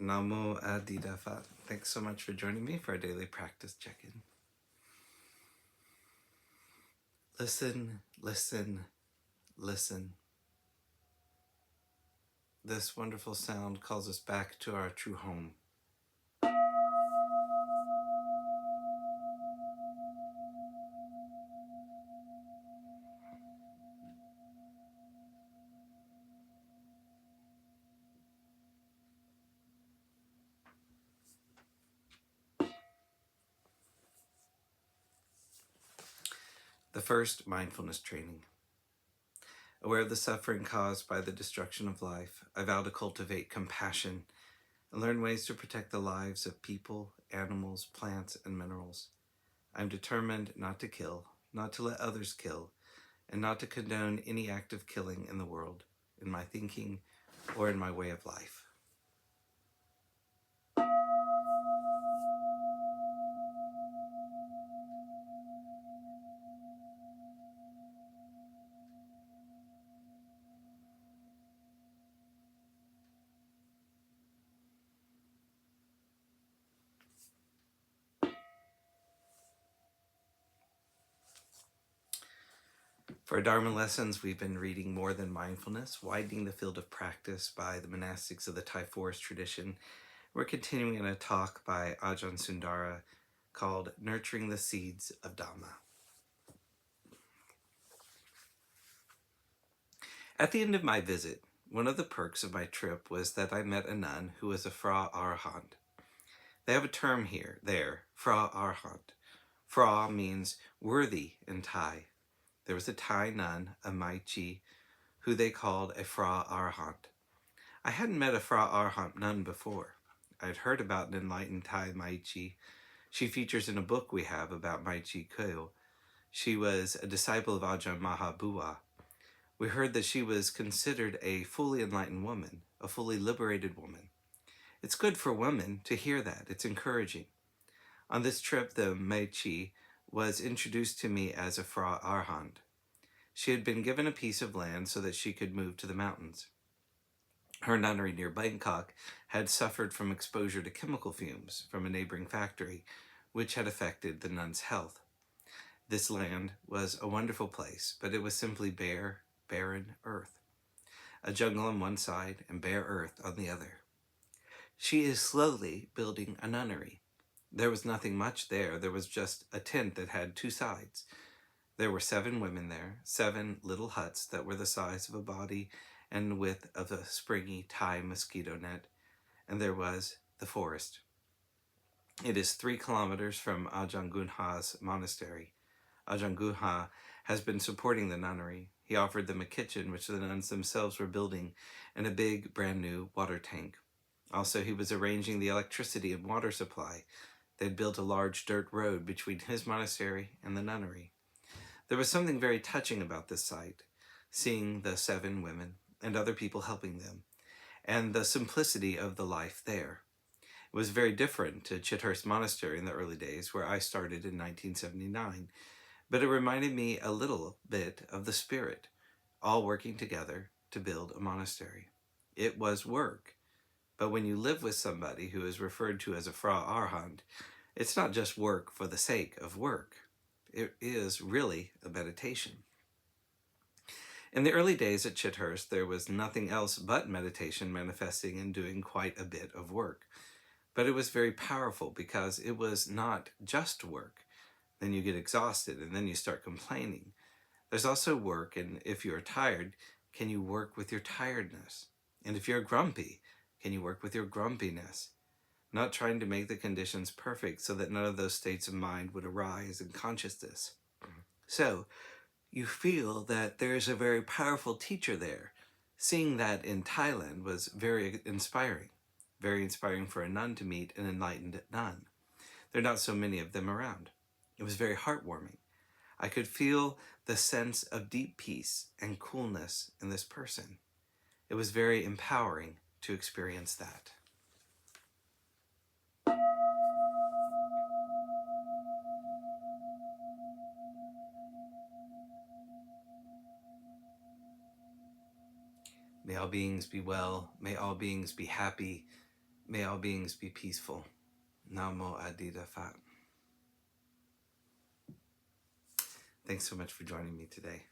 Namo Adida Phat. Thanks so much for joining me for our daily practice check-in. Listen, listen, listen. This wonderful sound calls us back to our true home. The first mindfulness training. Aware of the suffering caused by the destruction of life, I vow to cultivate compassion and learn ways to protect the lives of people, animals, plants, and minerals. I am determined not to kill, not to let others kill, and not to condone any act of killing in the world, in my thinking, or in my way of life. For our Dharma lessons, we've been reading More Than Mindfulness, Widening the Field of Practice by the Monastics of the Thai Forest Tradition. We're continuing in a talk by Ajahn Sundara called Nurturing the Seeds of Dhamma. At the end of my visit, one of the perks of my trip was that I met a nun who was a Phra Arahant. They have a term there, Phra Arahant. Phra means worthy in Thai. There was a Thai nun, a Maichi, who they called a Phra Arahant. I hadn't met a Phra Arahant nun before. I had heard about an enlightened Thai Maichi. She features in a book we have about Maichi Kyo. She was a disciple of Ajahn Mahabua. We heard that she was considered a fully enlightened woman, a fully liberated woman. It's good for women to hear that. It's encouraging. On this trip, the Maichi was introduced to me as a Phra Arahant. She had been given a piece of land so that she could move to the mountains. Her nunnery near Bangkok had suffered from exposure to chemical fumes from a neighboring factory, which had affected the nun's health. This land was a wonderful place, but it was simply bare, barren earth. A jungle on one side and bare earth on the other. She is slowly building a nunnery. There was nothing much there. There was just a tent that had two sides. There were 7 women there, 7 little huts that were the size of a body and the width of a springy Thai mosquito net, and there was the forest. It is 3 kilometers from Ajahn Gunha's monastery. Ajahn Gunha has been supporting the nunnery. He offered them a kitchen, which the nuns themselves were building, and a big, brand new water tank. Also, he was arranging the electricity and water supply. They'd built a large dirt road between his monastery and the nunnery. There was something very touching about this sight, seeing the 7 women and other people helping them, and the simplicity of the life there. It was very different to Chithurst Monastery in the early days, where I started in 1979, but it reminded me a little bit of the spirit, all working together to build a monastery. It was work, but when you live with somebody who is referred to as a Phra Arahant, it's not just work for the sake of work. It is really a meditation. In the early days at Chithurst, there was nothing else but meditation manifesting and doing quite a bit of work. But it was very powerful because it was not just work. Then you get exhausted and then you start complaining. There's also work, and if you're tired, can you work with your tiredness? And if you're grumpy, can you work with your grumpiness? Not trying to make the conditions perfect so that none of those states of mind would arise in consciousness. So, you feel that there's a very powerful teacher there. Seeing that in Thailand was very inspiring for a nun to meet an enlightened nun. There are not so many of them around. It was very heartwarming. I could feel the sense of deep peace and coolness in this person. It was very empowering to experience that. May all beings be well. May all beings be happy. May all beings be peaceful. Namo Adida Phat. Thanks so much for joining me today.